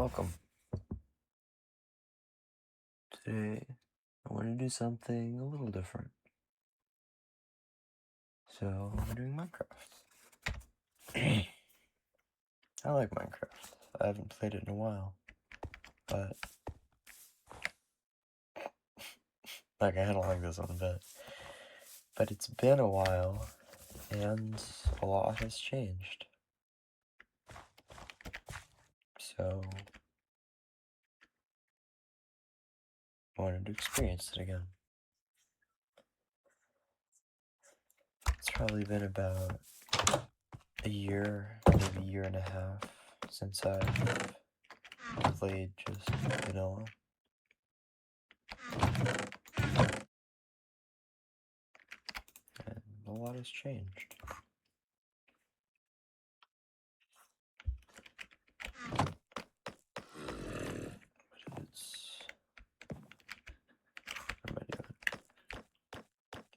Welcome. Today, I want to do something a little different. So, we're doing Minecraft. I like Minecraft. I haven't played it in a while, but I kind of like this one a bit. But it's been a while, and a lot has changed. So, I wanted to experience it again. It's probably been about a year, maybe a year and a half, since I've played just vanilla. And a lot has changed.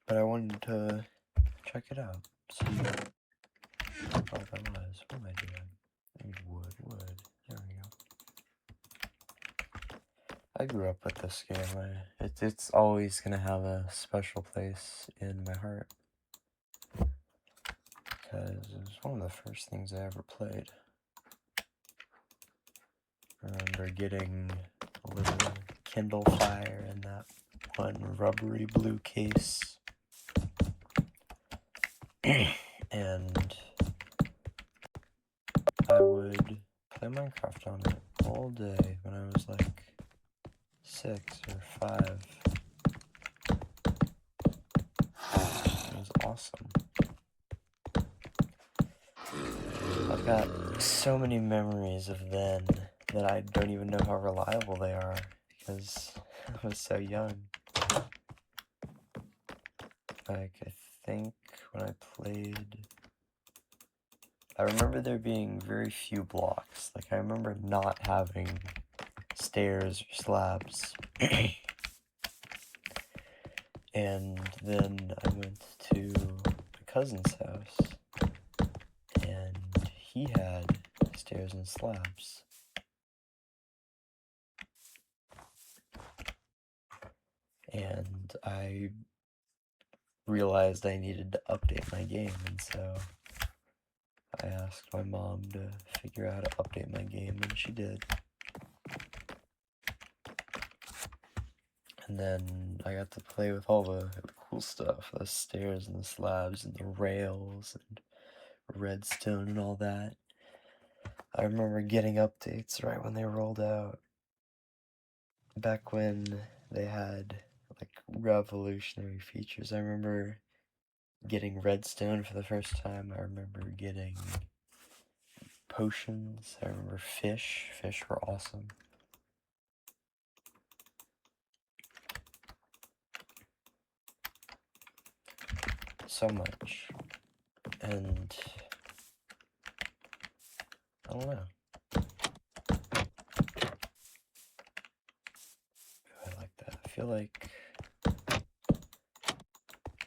But I wanted to check it out, see how that was. What am I doing? I need wood. There we go. I grew up with this game. It's always gonna have a special place in my heart. Because it was one of the first things I ever played. I remember getting a little Kindle Fire in that one rubbery blue case. And I would play Minecraft on it all day when I was like 6 or 5. It was awesome. I've got so many memories of then that I don't even know how reliable they are because I was so young. Like, I think when I played, I remember there being very few blocks. Like, I remember not having stairs or slabs. And then I went to my cousin's house, and he had stairs and slabs. And I realized I needed to update my game, and so I asked my mom to figure out how to update my game, and she did. And then I got to play with all the cool stuff, the stairs and the slabs and the rails and redstone and all that. I remember getting updates right when they rolled out. Back when they had like revolutionary features. I remember getting redstone for the first time. I remember getting potions. I remember fish. Fish were awesome. So much. And I don't know. I like that. I feel like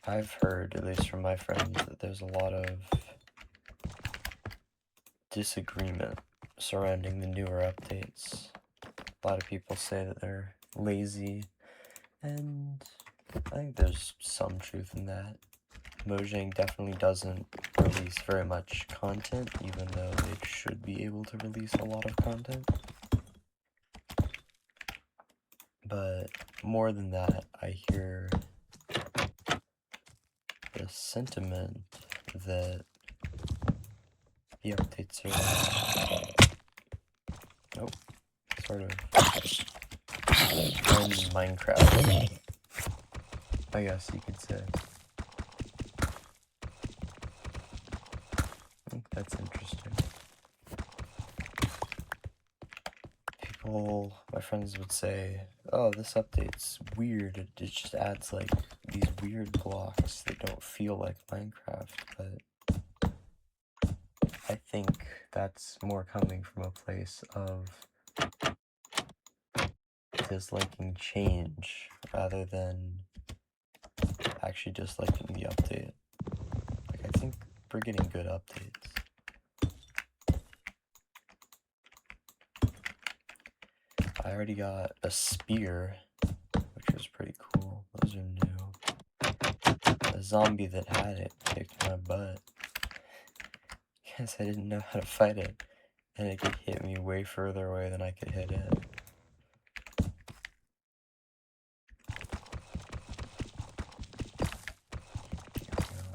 I've heard, at least from my friends, that there's a lot of disagreement surrounding the newer updates. A lot of people say that they're lazy, and I think there's some truth in that. Mojang definitely doesn't release very much content, even though they should be able to release a lot of content. But more than that, I hear the sentiment that the updates are, sort of Minecraft, I guess you could say. I think that's interesting. My friends would say, oh, this update's weird, it just adds like these weird blocks that don't feel like Minecraft, but I think that's more coming from a place of disliking change rather than actually disliking the update. Like, I think we're getting good updates. I already got a spear, which was pretty cool. Those are new. The zombie that had it kicked my butt. Guess I didn't know how to fight it, and it could hit me way further away than I could hit it.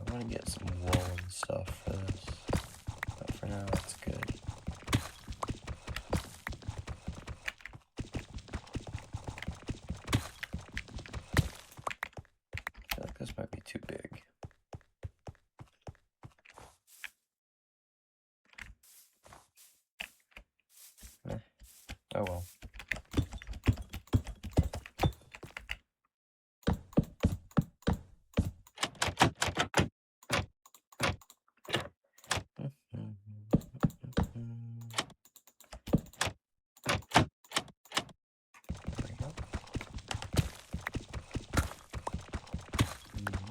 I want to get some wool and stuff for this, but for now it's good. I feel like this might be too big. Oh well.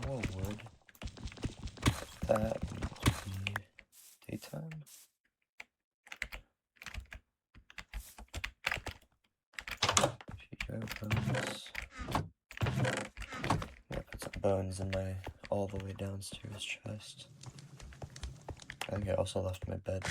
More wood. That needs to be daytime. Bones. Yeah, put some bones in my all the way downstairs chest. I think I also left my bed.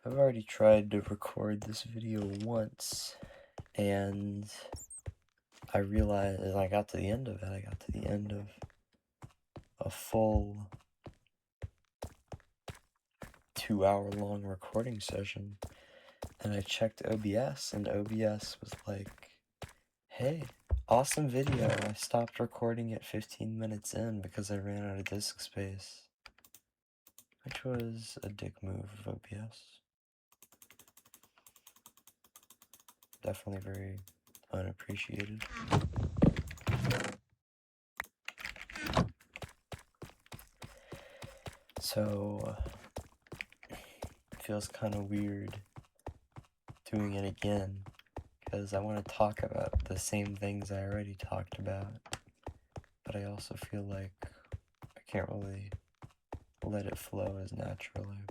I've already tried to record this video once, and I realized as I got to the end of it, I got to the end of a full 2-hour-long recording session, and I checked OBS, and OBS was like, hey, awesome video. I stopped recording at 15 minutes in because I ran out of disk space, which was a dick move of OBS. Definitely very unappreciated. So, it feels kind of weird doing it again, because I want to talk about the same things I already talked about, but I also feel like I can't really let it flow as naturally.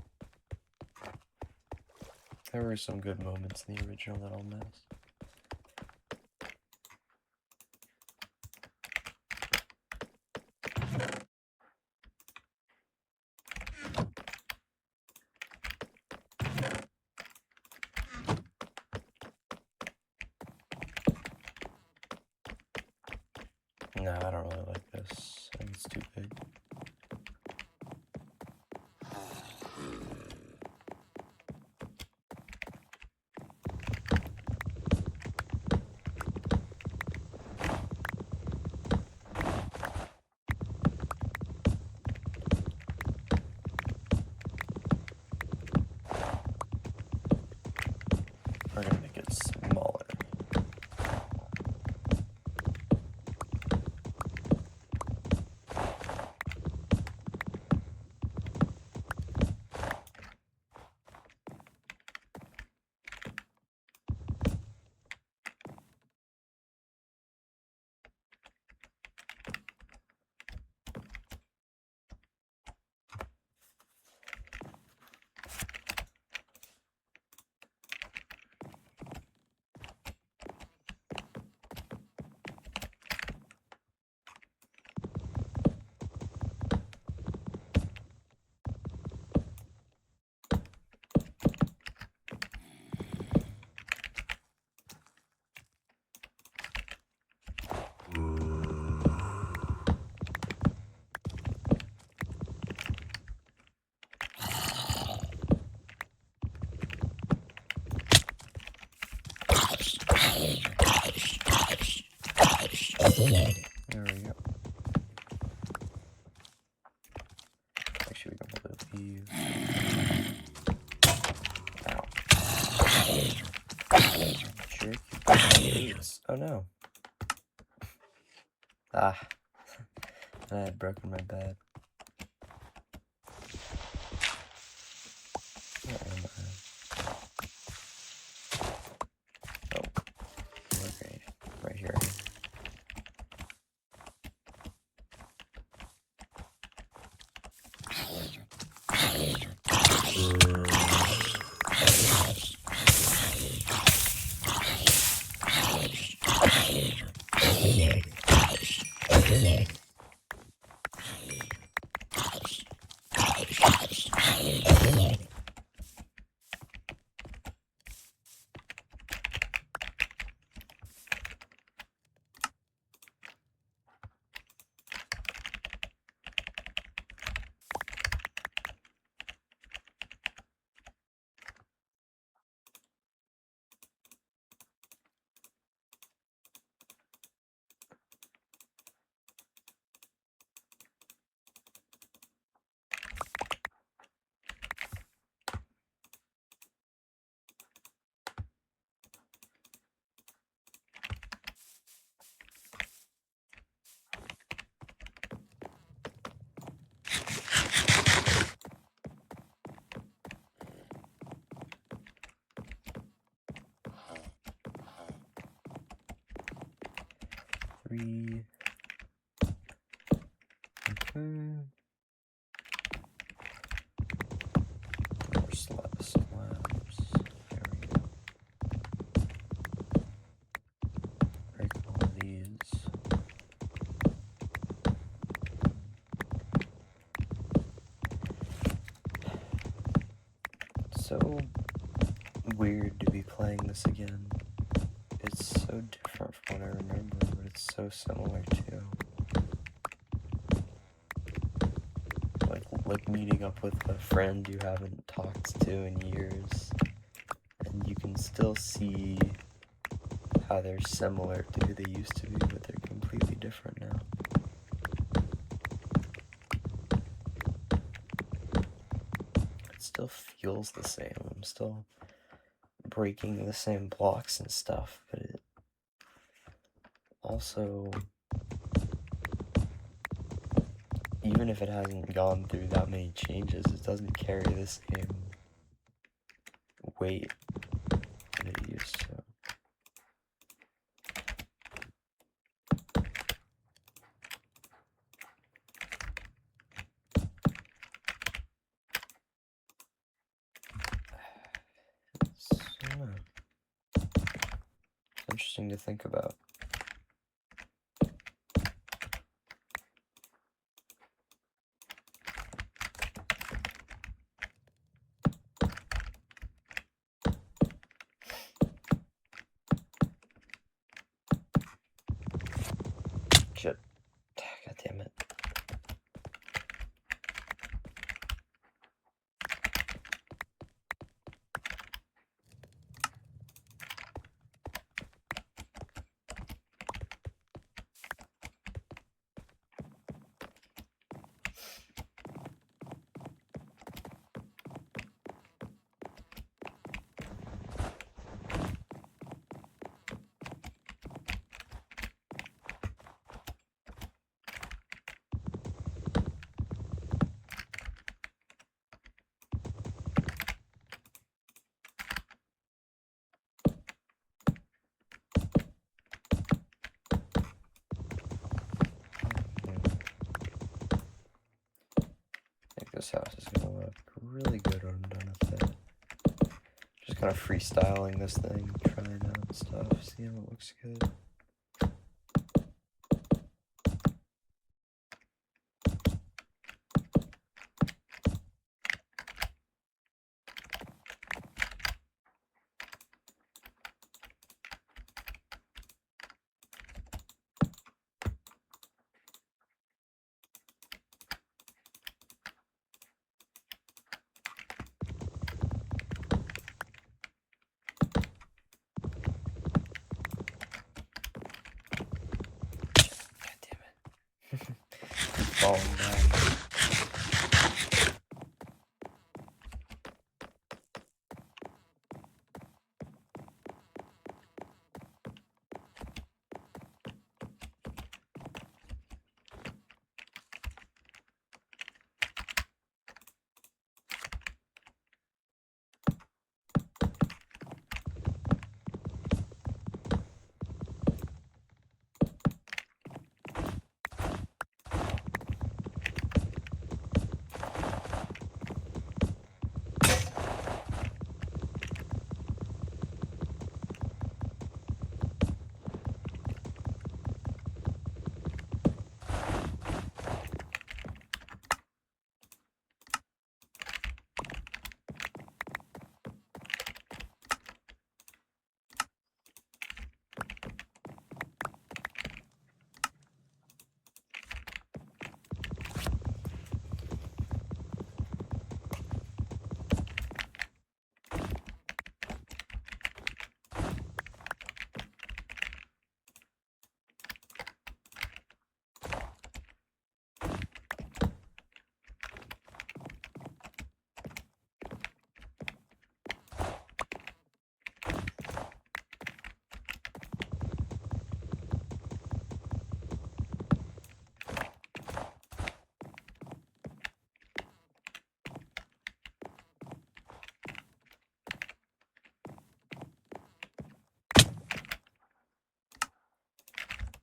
There were some good moments in the original that I'll miss. No, I don't really like this. I think it's too big. We're gonna make it smaller. There we go. Actually, we can put leave. Ow. Jerk. Oh no. Ah. I had broken my bed. Where am I? Oh. Okay. Right here. Three. Okay. More slabs. There we go. Break all these. So weird to be playing this again. It's so different from what I remember, but it's so similar too. Like meeting up with a friend you haven't talked to in years, and you can still see how they're similar to who they used to be, but they're completely different now. It still feels the same. I'm still breaking the same blocks and stuff, but it also, even if it hasn't gone through that many changes, it doesn't carry the same weight that it used to. It's interesting to think about. Shit. God damn it. This house is gonna look really good when I'm done with it. Just kind of freestyling this thing, trying out stuff, seeing what looks good. Falling down.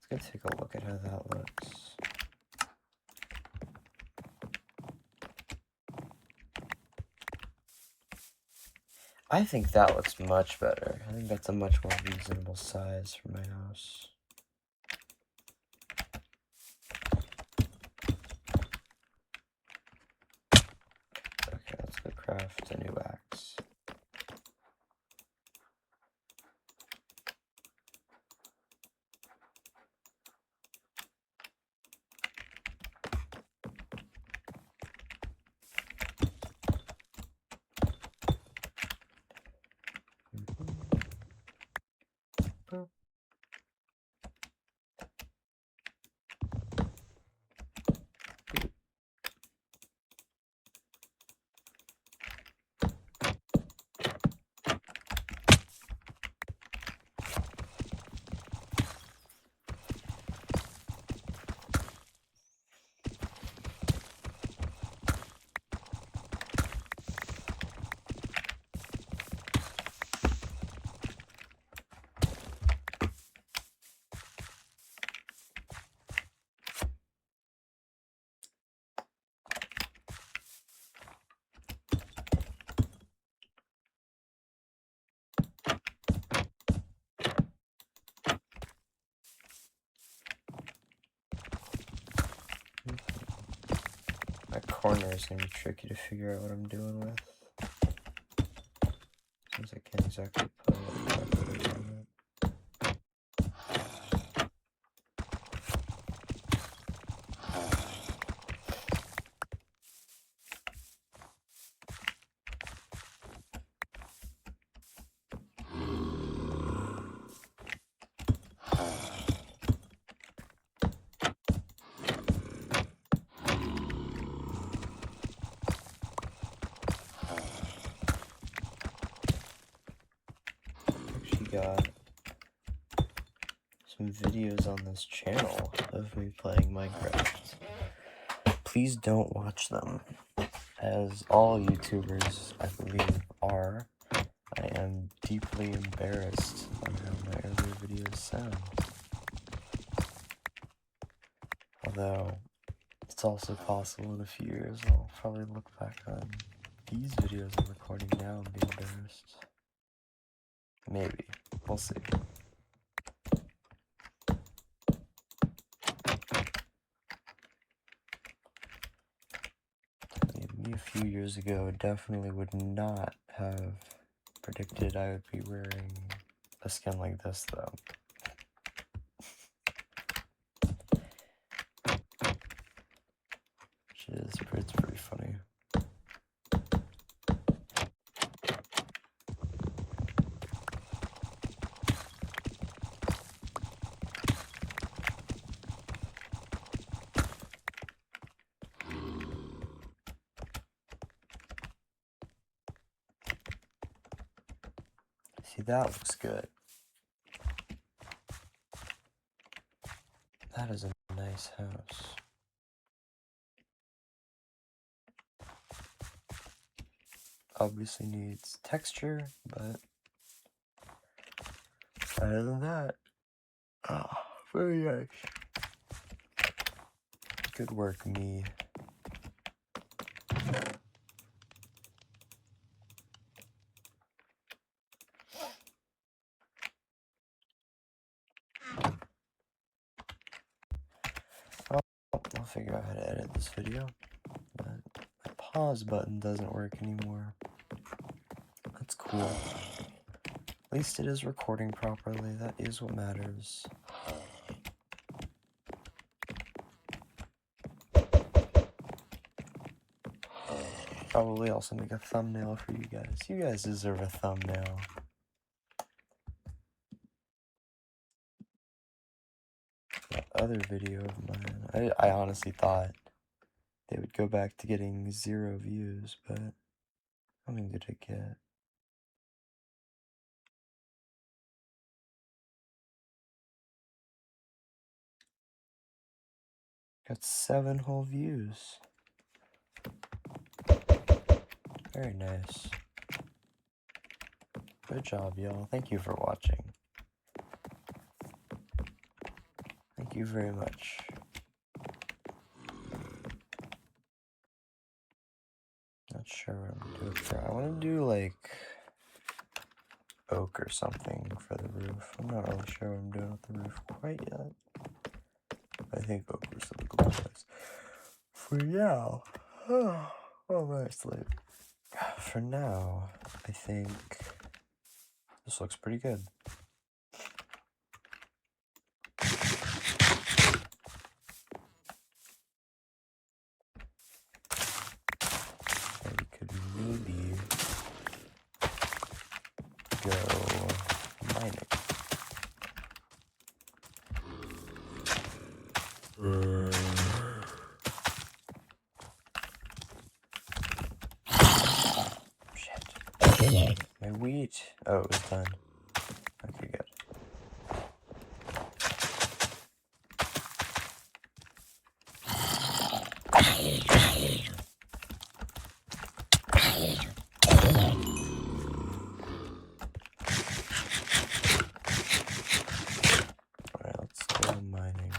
Let's take a look at how that looks. I think that looks much better. I think that's a much more reasonable size for my house. Okay, let's go craft a new axe. My corner is gonna be tricky to figure out what I'm doing with, since I can't exactly put a lot of effort on it. Actually got some videos on this channel of me playing Minecraft. Please don't watch them, as all YouTubers, I believe, are. I am deeply embarrassed on how my earlier videos sound. Although, it's also possible in a few years I'll probably look back on these videos I'm recording now and be embarrassed. Maybe. We'll see. Me a few years ago definitely would not have predicted I would be wearing a skin like this, though. It's pretty funny. See, that looks good. That is a nice house. Obviously needs texture, but other than that, very nice. Good work, me. I'll figure out how to edit this video, but my pause button doesn't work anymore. That's cool. At least it is recording properly, that is what matters. Probably also make a thumbnail for you guys. You guys deserve a thumbnail. That other video of mine, I honestly thought they would go back to getting 0 views, but how many did it get? Got 7 whole views. Very nice. Good job, y'all. Thank you for watching. Thank you very much. Not sure what I'm gonna do up there. I want to do like oak or something for the roof. I'm not really sure what I'm doing with the roof quite yet. I think oak was a good place. For now, oh, I'm asleep. For now, I think this looks pretty good. I could maybe go mining. Shit. My wheat. Oh, it was done. Okay, good. Alright, let's go mining.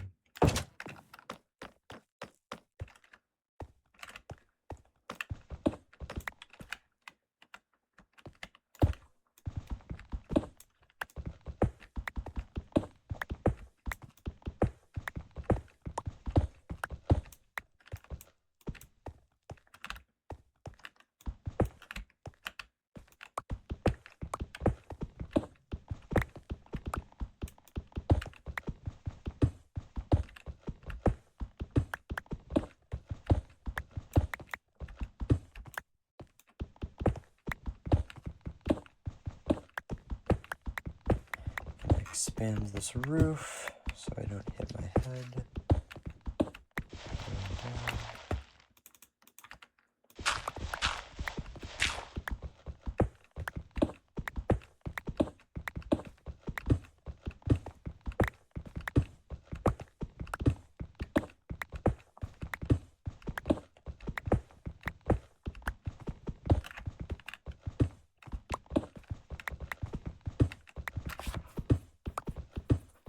Expand this roof so I don't hit my head.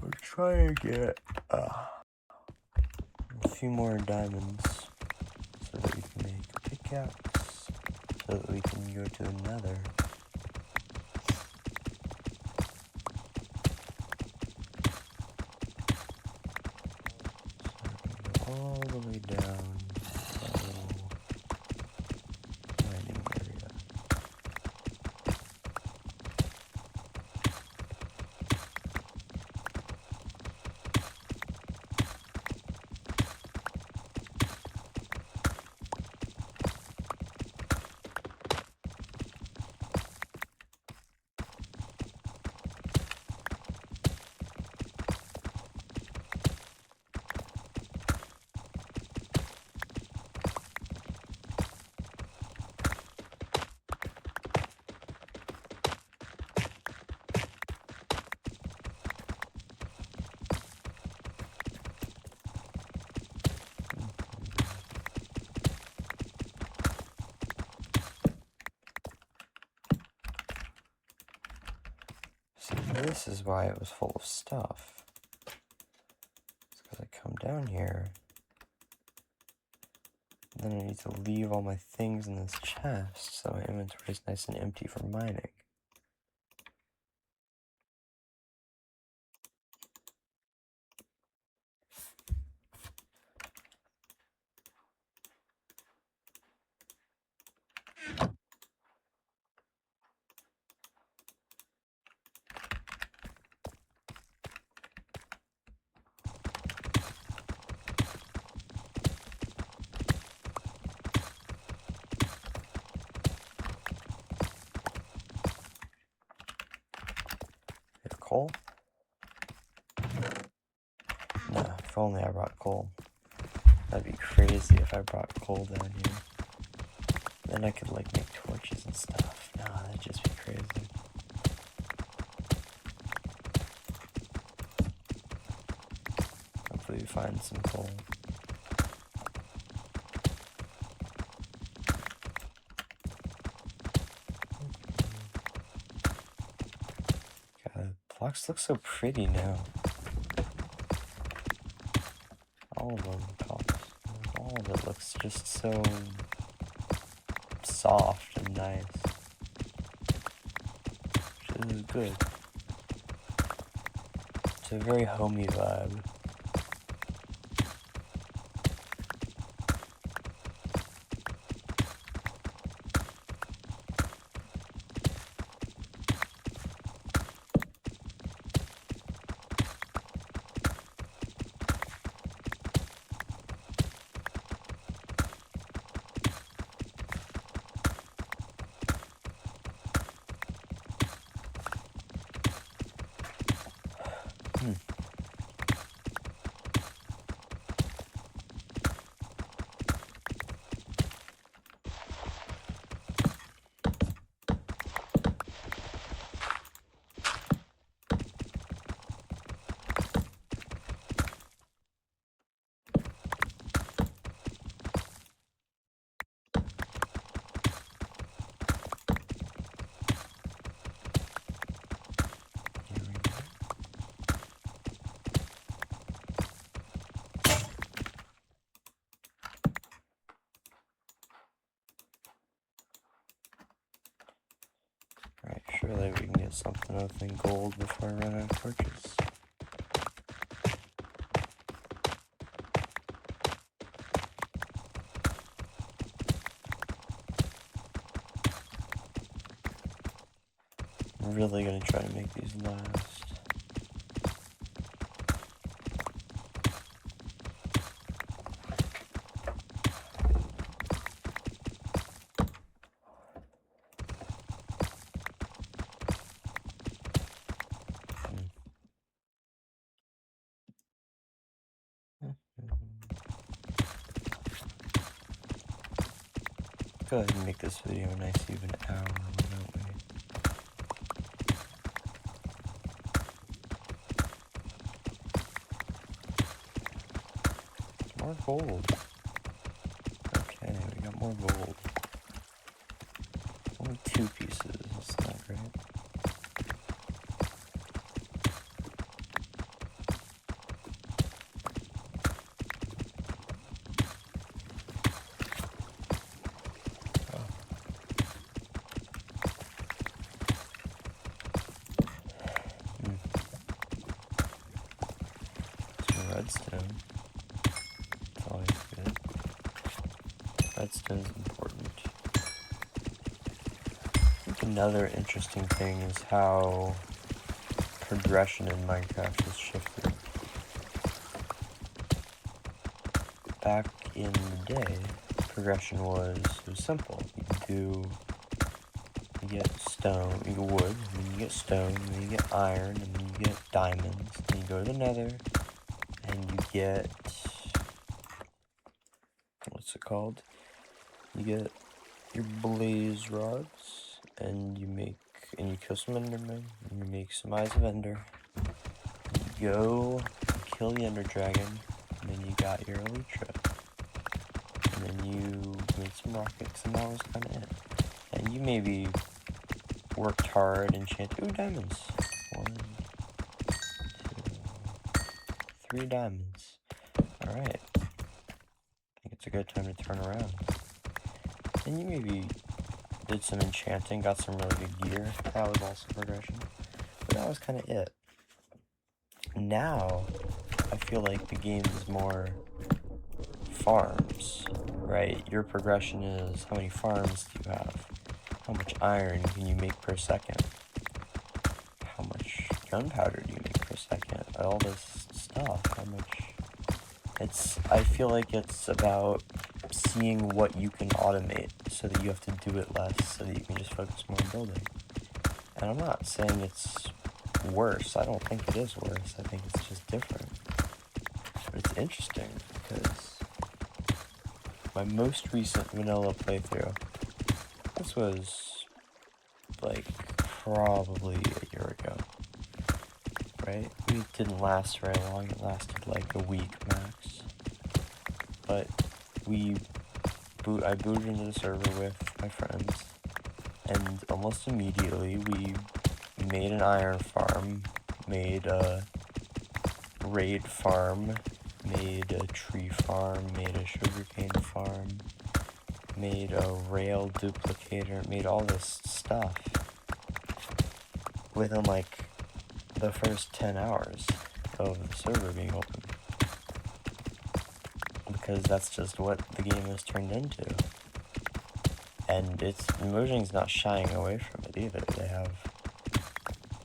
We're trying to get a few more diamonds so that we can make a pickaxe, so that we can go to the nether. So all the way down to that little mining area. See, this is why it was full of stuff. It's because I come down here, and then I need to leave all my things in this chest, so my inventory is nice and empty for mining. Coal? No, if only I brought coal. That'd be crazy if I brought coal down here. Then I could like make torches and stuff. No, that'd just be crazy. Hopefully we find some coal. God, blocks look so pretty now. All of them, all of it looks just so soft and nice. Which is good. It's a very homey vibe. Alright, surely we can get something other than gold before I run out of torches. I'm really gonna try to make these last. Go ahead and make this video a nice even hour, don't we? More gold. Okay, we got more gold. Only 2 pieces, that's not great. Redstone. It's always good. Redstone's important. I think another interesting thing is how progression in Minecraft has shifted. Back in the day, progression was simple. You get stone, you get wood, and then you get stone, and then you get iron, and then you get diamonds, and then you go to the nether, and you get, what's it called? You get your blaze rods, and you kill some endermen, and you make some eyes of ender. You go kill the ender dragon, and then you got your elytra. And then you made some rockets, and that was kind of it. And you maybe worked hard and enchanted. Ooh, diamonds. 1, 2, 3 diamonds. Alright. I think it's a good time to turn around. And you maybe did some enchanting, got some really good gear. That was also progression. But that was kind of it. Now, I feel like the game is more farms, right? Your progression is how many farms do you have? How much iron can you make per second? How much gunpowder do you make per second? All this stuff, how much... I feel like it's about seeing what you can automate so that you have to do it less, so that you can just focus more on building. And I'm not saying it's worse. I don't think it is worse. I think it's just different. But it's interesting because my most recent vanilla playthrough, this was like probably a year ago, right? It didn't last very long. It lasted like a week max. But I booted into the server with my friends, and almost immediately we made an iron farm, made a raid farm, made a tree farm, made a sugarcane farm, made a rail duplicator, made all this stuff within like the first 10 hours of the server being open. Because that's just what the game has turned into. And Mojang's not shying away from it either.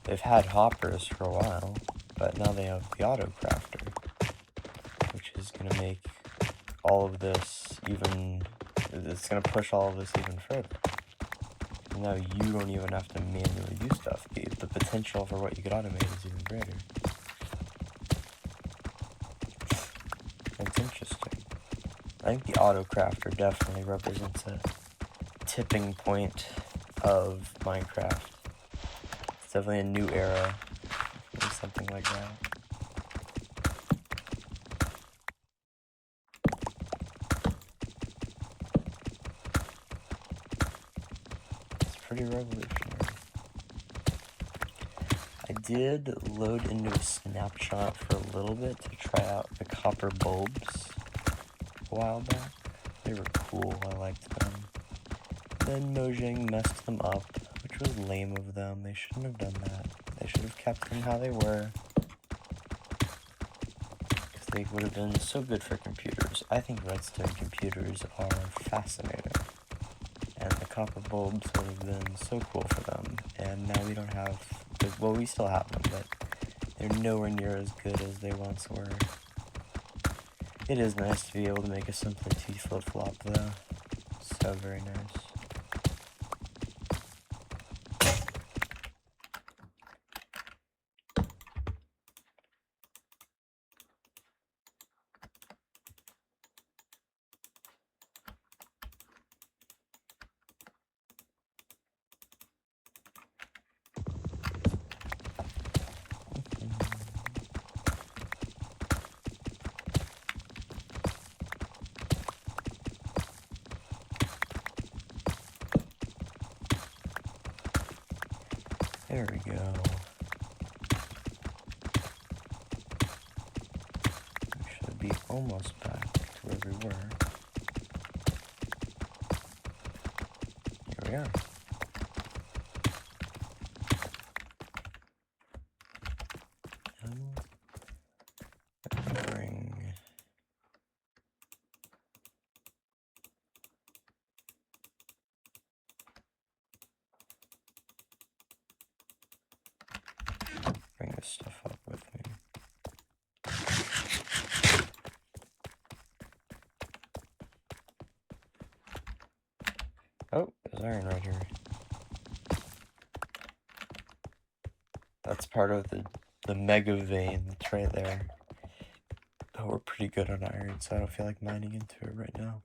They've had hoppers for a while, but now they have the auto crafter, which is gonna make all of this it's gonna push all of this even further. Now you don't even have to manually do stuff. The potential for what you could automate is even greater. It's interesting. I think the auto crafter definitely represents a tipping point of Minecraft. It's definitely a new era, or something like that. It's pretty revolutionary. I did load into a snapshot for a little bit to try out the copper bulbs a while back. They were cool, I liked them. Then Mojang messed them up, which was lame of them. They shouldn't have done that. They should have kept them how they were. Because they would have been so good for computers. I think redstone computers are fascinating. And the copper bulbs would have been so cool for them. And now we don't have... Well, we still have them, but they're nowhere near as good as they once were. It is nice to be able to make a simpler T flip-flop, though. So very nice. There we go. We should be almost back to where we were. Here we are. Bring this stuff up with me. Oh, there's iron right here. That's part of the mega vein that's right there. But we're pretty good on iron, so I don't feel like mining into it right now.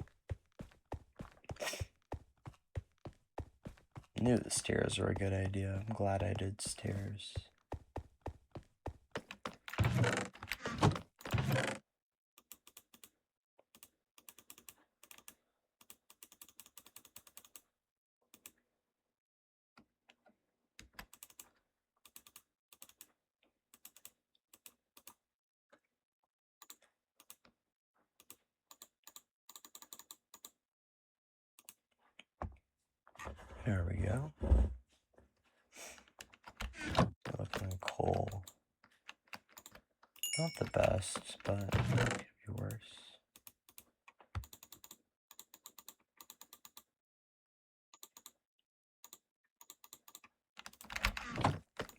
I knew the stairs were a good idea. I'm glad I did stairs. There we go. Looking coal. Not the best, but it could be worse.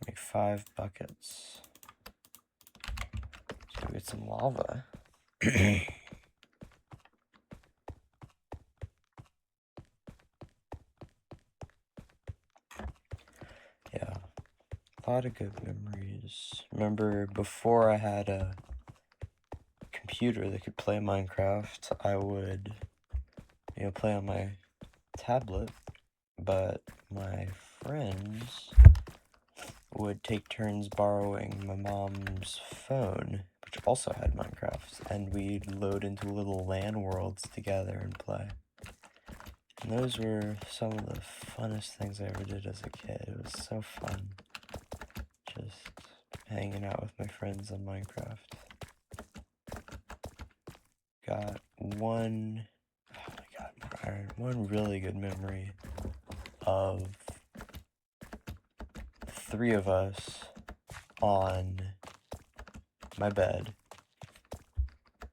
Make 5 buckets. So we get some lava. Yeah, a lot of good memories. Remember, before I had a computer that could play Minecraft, I would, play on my tablet, but my friends would take turns borrowing my mom's phone, which also had Minecraft, and we'd load into little LAN worlds together and play. And those were some of the funnest things I ever did as a kid. It was so fun, just hanging out with my friends on Minecraft. got one, oh my god, one really good memory of 3 of us on my bed,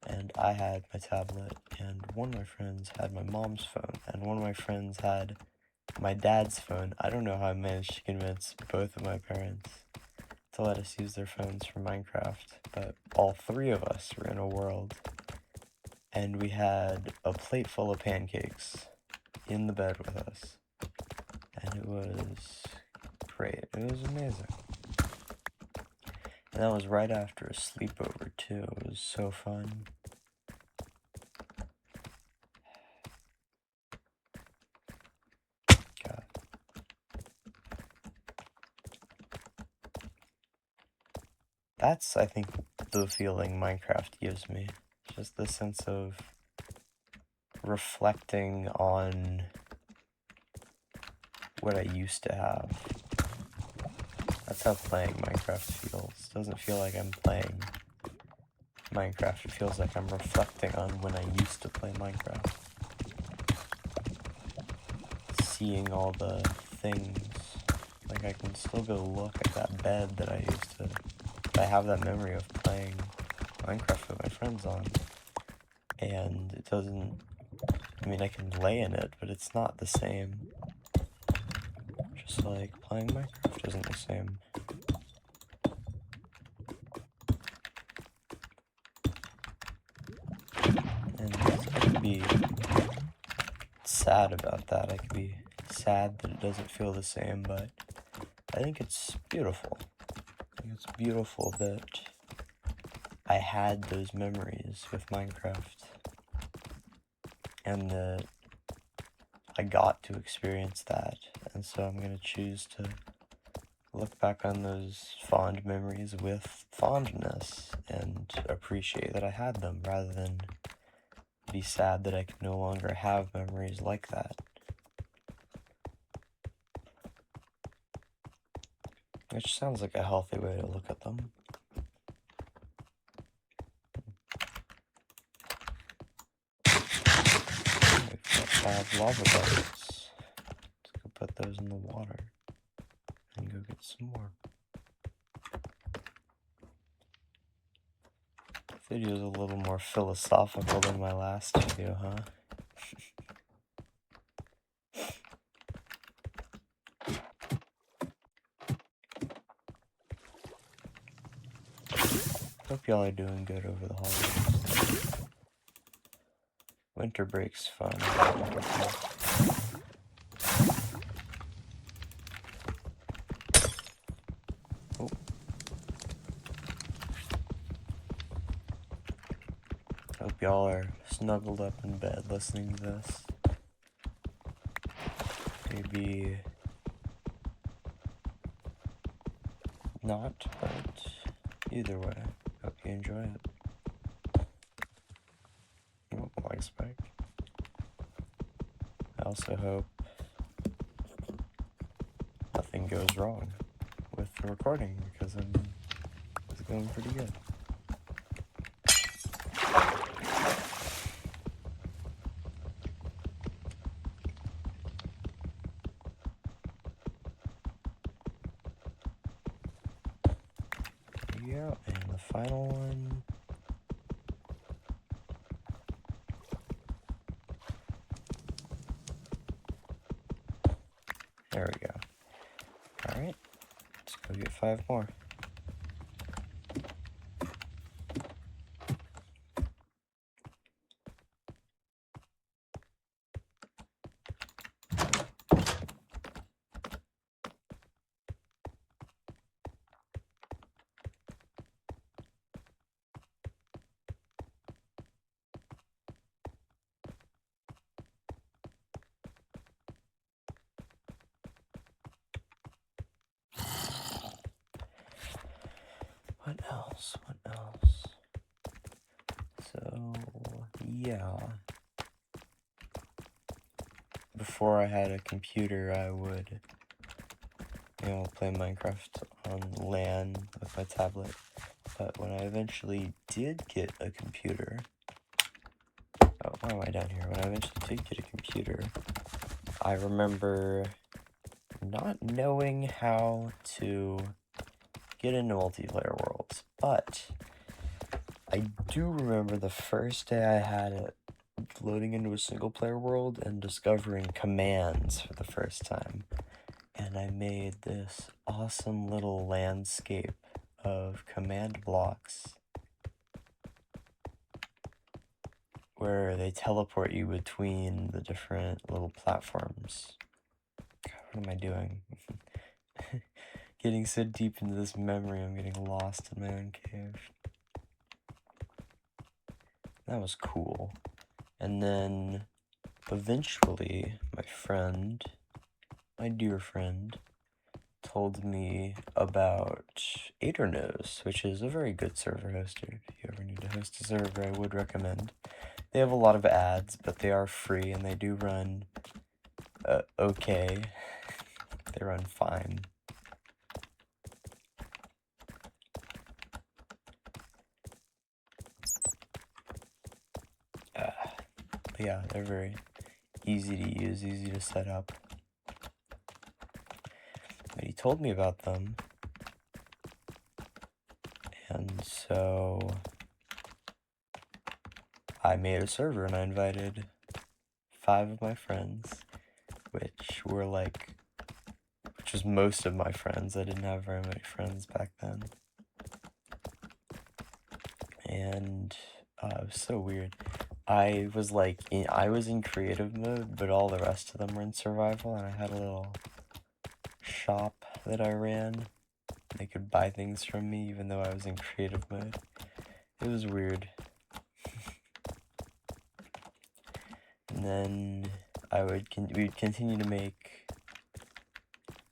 and I had my tablet, and one of my friends had my mom's phone, and one of my friends had my dad's phone. I don't know how I managed to convince both of my parents to let us use their phones for Minecraft, but all 3 of us were in a world, and we had a plate full of pancakes in the bed with us, and it was great. It was amazing. And that was right after a sleepover too. It was so fun. God. That's, I think, the feeling Minecraft gives me. Just the sense of reflecting on what I used to have. That's how playing Minecraft feels. It doesn't feel like I'm playing Minecraft. It feels like I'm reflecting on when I used to play Minecraft. Seeing all the things. Like, I can still go look at that bed that I used to... I have that memory of playing Minecraft with my friends on. And it doesn't... I mean, I can lay in it, but it's not the same. Just like playing Minecraft isn't the same. And I could be sad about that. I could be sad that it doesn't feel the same, but I think it's beautiful. I think it's beautiful that I had those memories with Minecraft, and that I got to experience that, and so I'm going to choose to look back on those fond memories with fondness, and appreciate that I had them, rather than be sad that I can no longer have memories like that. Which sounds like a healthy way to look at them. We've got 5 lava buckets. Let's go put those in the water and go get some more. The video's a little more philosophical than my last video, huh? Hope y'all are doing good over the holidays. Winter break's fun. Oh. Hope y'all are snuggled up in bed listening to this. Maybe not, but either way, hope you enjoy it. Oh, lag spike. I also hope nothing goes wrong with the recording, because it's going pretty good. Yeah, and the final one. There we go. Alright, let's go get 5 more. What else? What else? So, yeah. Before I had a computer, I would, play Minecraft on LAN with my tablet. But when I eventually did get a computer, why am I down here? When I eventually did get a computer, I remember not knowing how to get into multiplayer worlds, but I do remember the first day I had it loading into a single player world and discovering commands for the first time. And I made this awesome little landscape of command blocks where they teleport you between the different little platforms. God, what am I doing? Getting so deep into this memory, I'm getting lost in my own cave. That was cool. And then eventually my dear friend, told me about Aternos, which is a very good server hoster. If you ever need to host a server, I would recommend. They have a lot of ads, but they are free and they do run okay. They run fine. But yeah, they're very easy to use, easy to set up. But he told me about them, and so I made a server and I invited 5 of my friends, which was most of my friends. I didn't have very many friends back then. And it was so weird. I was in creative mode, but all the rest of them were in survival, and I had a little shop that I ran. They could buy things from me even though I was in creative mode. It was weird. And then we'd continue to make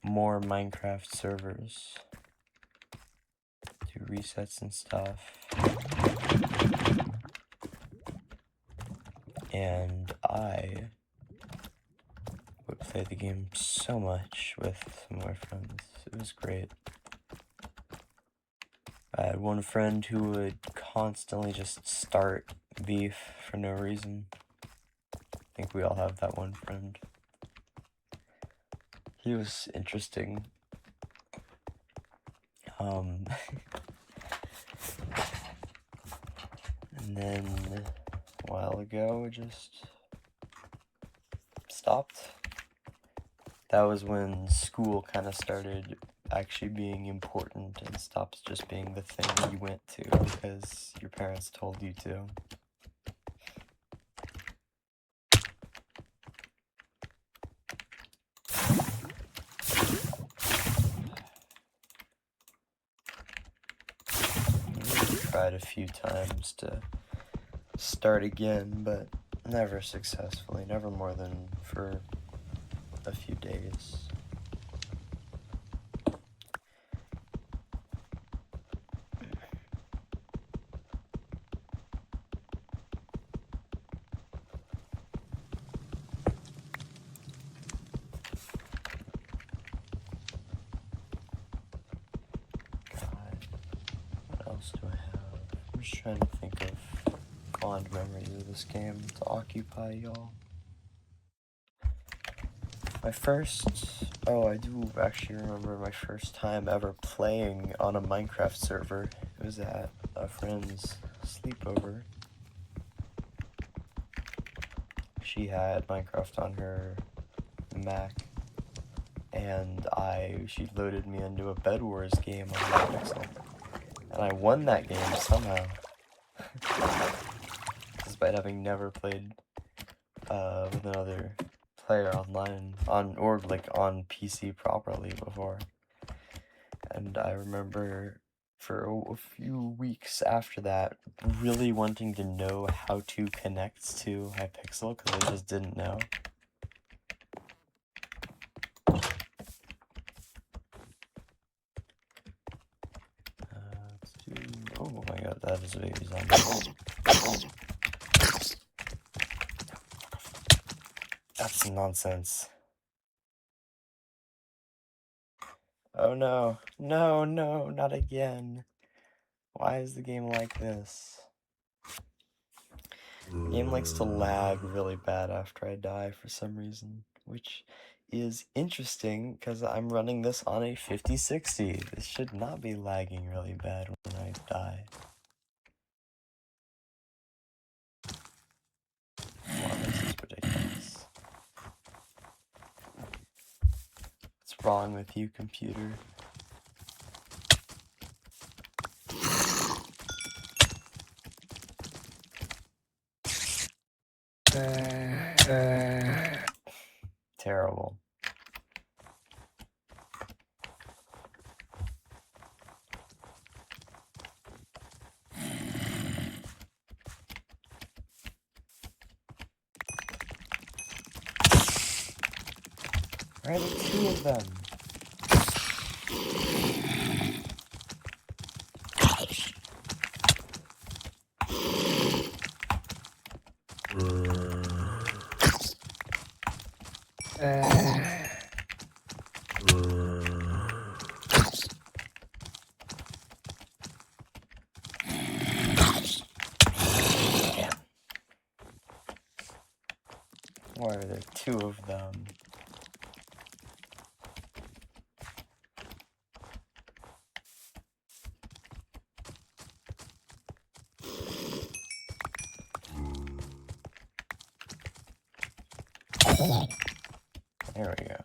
more Minecraft servers, do resets and stuff. And I would play the game so much with some of my friends. It was great. I had one friend who would constantly just start beef for no reason. I think we all have that one friend. He was interesting. And then a while ago, it just stopped. That was when school kind of started actually being important and stopped just being the thing you went to because your parents told you to. I tried a few times to start again, but never successfully, never more than for a few days. God, what else do I have? I'm just trying to think of fond memories of this game to occupy y'all. I do actually remember my first time ever playing on a Minecraft server. It was at a friend's sleepover. She had Minecraft on her Mac, and she loaded me into a Bed Wars game on my Pixel. And I won that game somehow. Despite having never played with another player online on PC properly before. And I remember for a few weeks after that really wanting to know how to connect to Hypixel because I just didn't know. Oh my god, that is a baby zombie. That's nonsense. Oh no, no, no, not again. Why is the game like this? The game likes to lag really bad after I die for some reason, which is interesting because I'm running this on a 5060. This should not be lagging really bad when I die. Wow, this is ridiculous. What's wrong with you, computer? Terrible. Where are the two of them? Why are there two of them? There we go.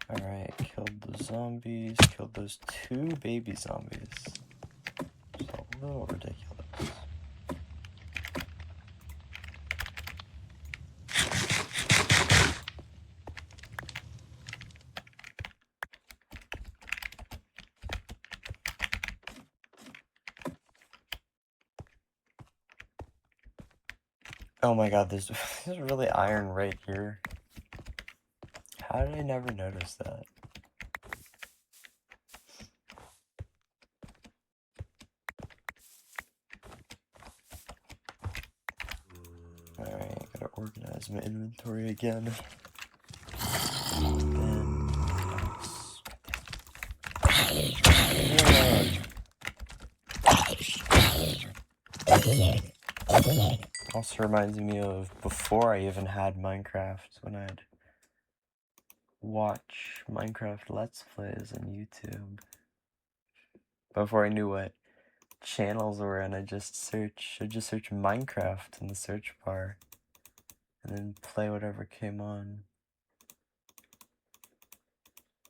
Alright, killed the zombies, killed those two baby zombies. It's a little ridiculous. Oh my god, there's really iron right here. How did I never notice that? Alright, gotta organize my inventory again. Also reminds me of before I even had Minecraft, when I'd watch Minecraft Let's Plays on YouTube. Before I knew what channels were, and I'd just search Minecraft in the search bar, and then play whatever came on.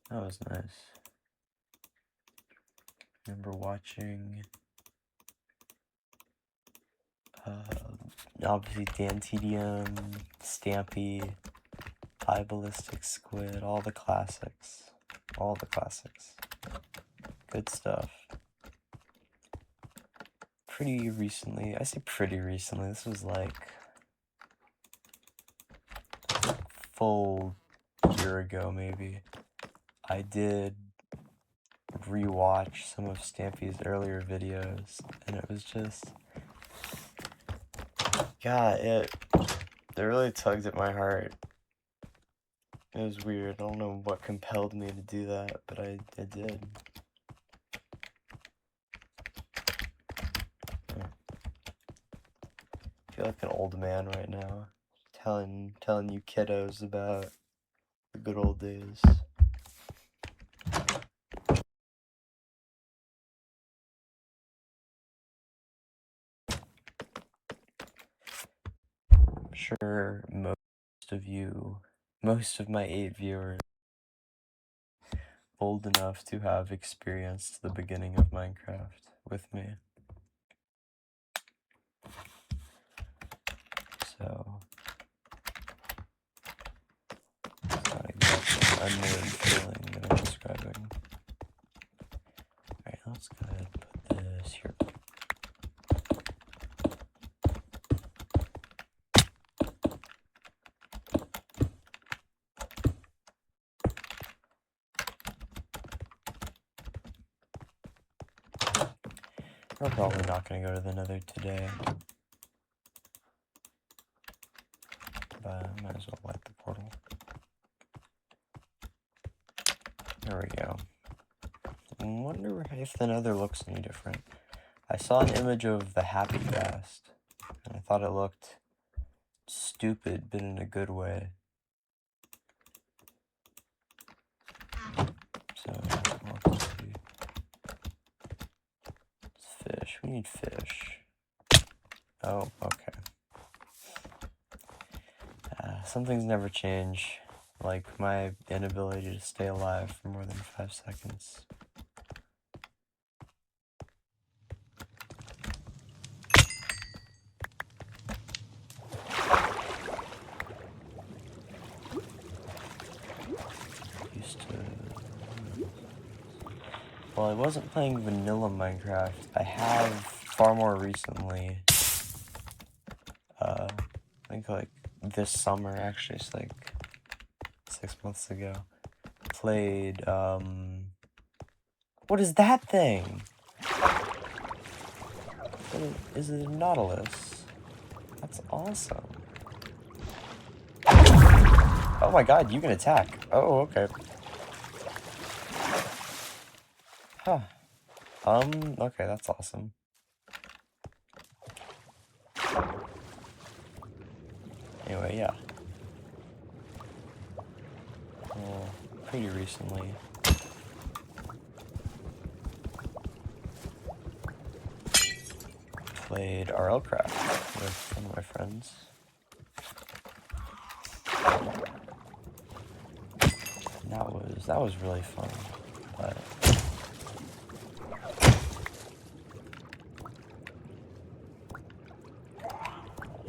That was nice. Remember watching obviously Dan TDM, Stampy, High Ballistic Squid, all the classics. All the classics. Good stuff. Pretty recently, I say pretty recently, this was like full year ago maybe. I did rewatch some of Stampy's earlier videos, and it was just, God, it really tugged at my heart. It was weird. I don't know what compelled me to do that, but I did. I feel like an old man right now, telling you kiddos about the good old days. I'm sure most of my 8 viewers, old enough to have experienced the beginning of Minecraft with me. So, it's not exactly an unknown feeling that I'm describing. Alright, let's go ahead and put this here. We're probably not gonna go to the Nether today. But I might as well light the portal. There we go. I wonder if the Nether looks any different. I saw an image of the Happy Cast, and I thought it looked stupid, but in a good way. So, let's see. It's fish. We need fish. Oh, okay. Some things never change, like my inability to stay alive for more than 5 seconds. Well, I wasn't playing vanilla Minecraft. I have far more recently, I think like this summer actually, it's like 6 months ago, played, what is that thing? Is it a Nautilus? That's awesome. Oh my god, you can attack. Oh, okay. Huh. Okay, that's awesome. Anyway, yeah. Well, pretty recently. Played RLcraft with one of my friends. And that was really fun, but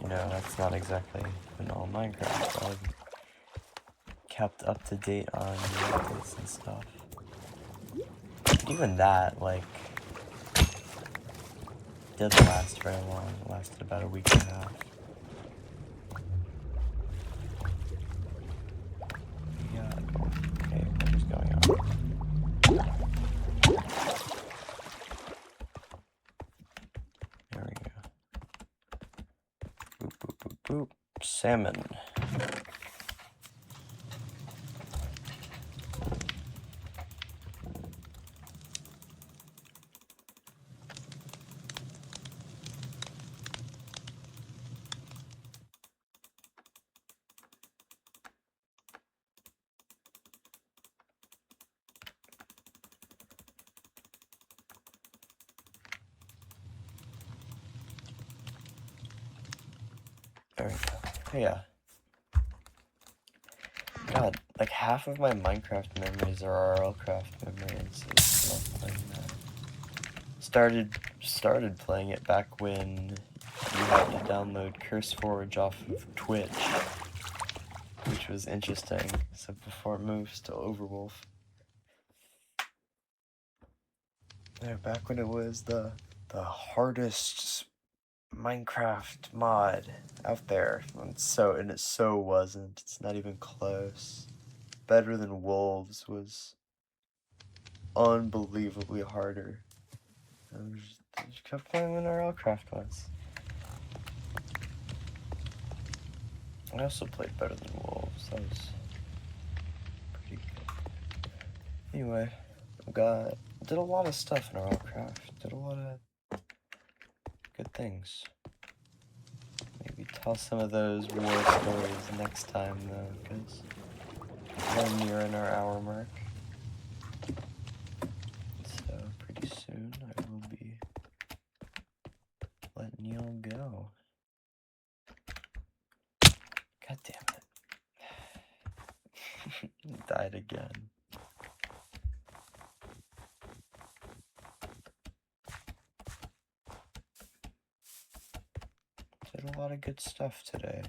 you know, that's not exactly vanilla Minecraft. I've kept up to date on the updates and stuff. But even that, like, didn't last very long. It lasted about a week and a half. Yeah, okay, what is going on? There we go. Boop, boop, boop, boop. Salmon. There we go. Yeah. God, like half of my Minecraft memories are RLcraft memories. I just love playing that. Started playing it back when you had to download CurseForge off of Twitch, which was interesting. So before it moves to Overwolf. Yeah, back when it was the hardest Minecraft mod out there, and it so wasn't. It's not even close. Better Than Wolves was unbelievably harder. I just kept playing when RLcraft was. I also played Better Than Wolves. That was pretty good. Anyway, did a lot of stuff in RLcraft. Did a lot of good things. Maybe tell some of those war stories next time though, because we're nearing our hour mark. So pretty soon I will be letting y'all go. God damn it. Died again. Did a lot of good stuff today.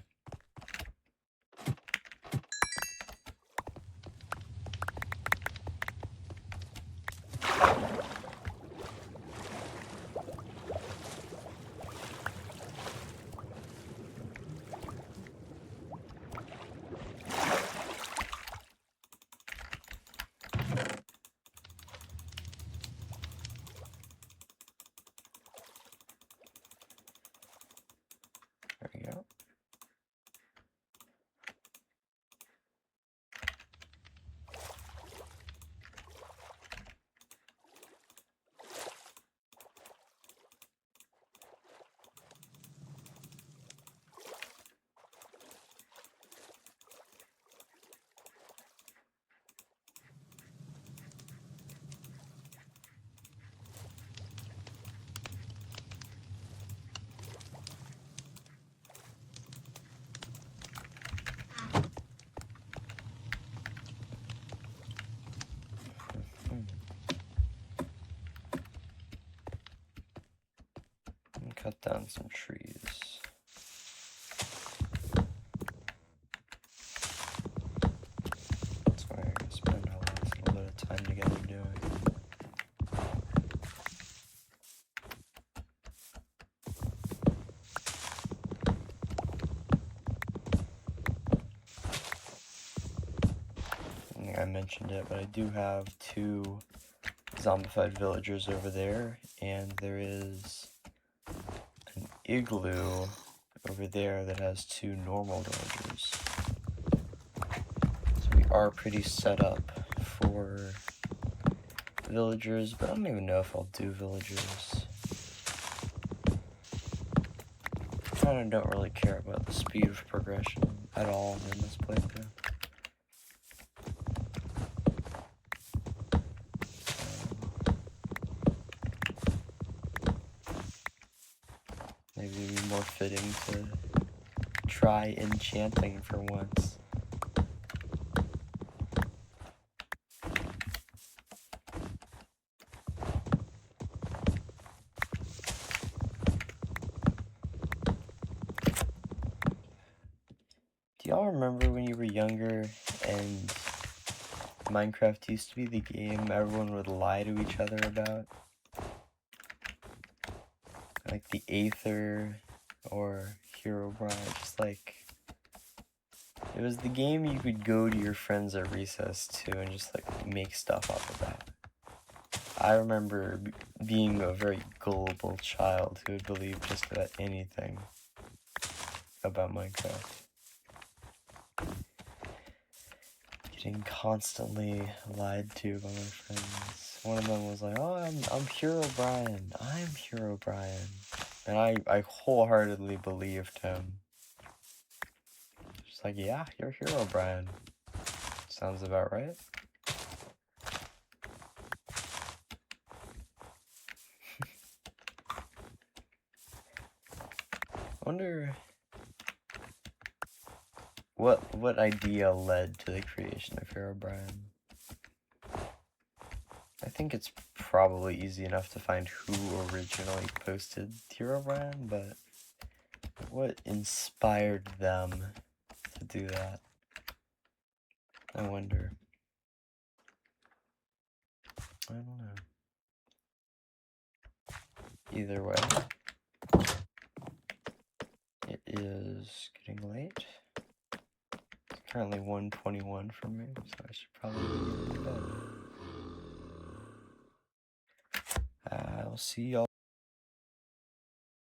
cut down some trees. That's what I'm gonna spend a little bit of time together doing. I mentioned it, but I do have 2 zombified villagers over there, and there is an igloo over there that has 2 normal villagers. So we are pretty set up for villagers, but I don't even know if I'll do villagers. I kinda don't really care about the speed of progression at all in this playthrough. Maybe it'd be more fitting to try enchanting for once. Do y'all remember when you were younger and Minecraft used to be the game everyone would lie to each other about? Like the Aether or Herobrine, just like... It was the game you could go to your friends at recess to and just like make stuff up about. I remember being a very gullible child who would believe just about anything about Minecraft. Getting constantly lied to by my friends. One of them was like, "Oh, I'm Herobrine. I'm Herobrine," and I wholeheartedly believed him. Just like, yeah, you're Herobrine. Sounds about right. I wonder what idea led to the creation of Herobrine. I think it's probably easy enough to find who originally posted Herobrine, but what inspired them to do that? I wonder. I don't know. Either way, it is getting late. It's currently 1:21 for me, so I should probably be getting to bed. I'll see y'all.